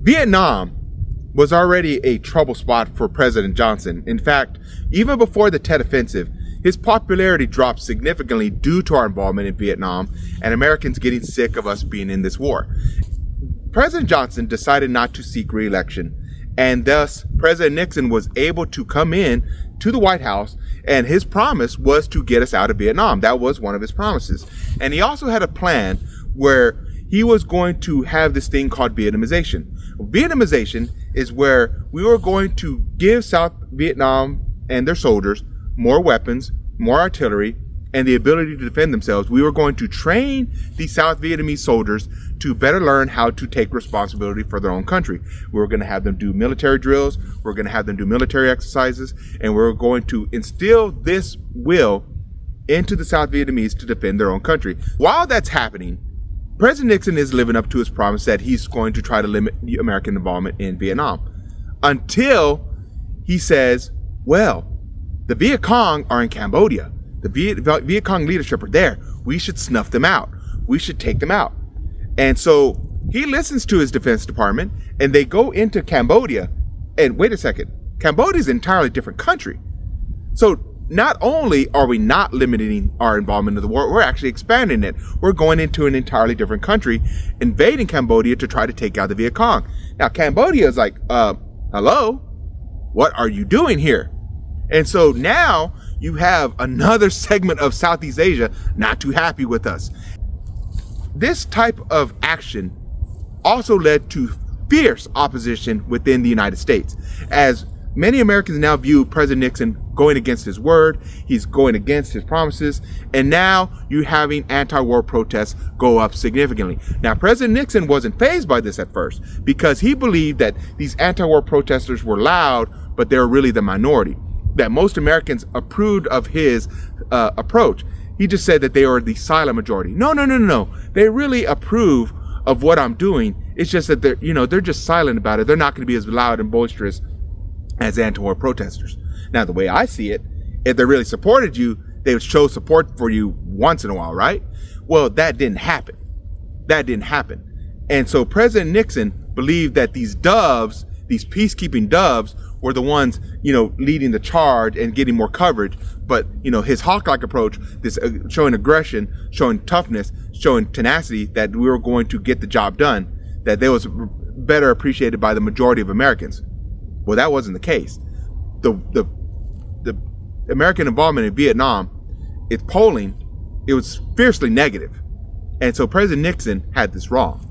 Vietnam was already a trouble spot for President Johnson. In fact, even before the Tet Offensive, his popularity dropped significantly due to our involvement in Vietnam and Americans getting sick of us being in this war. President Johnson decided not to seek re-election, and thus President Nixon was able to come in to the White House, and his promise was to get us out of Vietnam. That was one of his promises. And he also had a plan where he was going to have this thing called Vietnamization. Vietnamization is where we were going to give South Vietnam and their soldiers more weapons, more artillery, and the ability to defend themselves. We were going to train the South Vietnamese soldiers to better learn how to take responsibility for their own country. We were going to have them do military drills, we're going to have them do military exercises, and we're going to instill this will into the South Vietnamese to defend their own country. While that's happening, President Nixon is living up to his promise that he's going to try to limit American involvement in Vietnam until he says, well, the Viet Cong are in Cambodia. The Viet Cong leadership are there. We should snuff them out. We should take them out. And so he listens to his Defense Department, and they go into Cambodia. And wait a second, Cambodia is an entirely different country. So not only are we not limiting our involvement in the war, we're actually expanding it. We're going into an entirely different country, invading Cambodia to try to take out the Viet Cong. Now, Cambodia is like, hello? What are you doing here? And so now you have another segment of Southeast Asia not too happy with us. This type of action also led to fierce opposition within the United States, as many Americans now view President Nixon going against his word, he's going against his promises, and now you're having anti-war protests go up significantly. Now, President Nixon wasn't fazed by this at first because he believed that these anti-war protesters were loud, but they were really the minority, that most Americans approved of his approach. He just said that they were the silent majority. No. They really approve of what I'm doing. It's just that they're just silent about it. They're not going to be as loud and boisterous as anti-war protesters. Now, the way I see it, if they really supported you, they would show support for you once in a while, right? Well, that didn't happen. And so President Nixon believed that these doves, these peacekeeping doves, were the ones, leading the charge and getting more coverage. But, his hawk-like approach, this showing aggression, showing toughness, showing tenacity, that we were going to get the job done, that they was better appreciated by the majority of Americans. Well, that wasn't the case. The American involvement in Vietnam, its polling, it was fiercely negative. And so President Nixon had this wrong.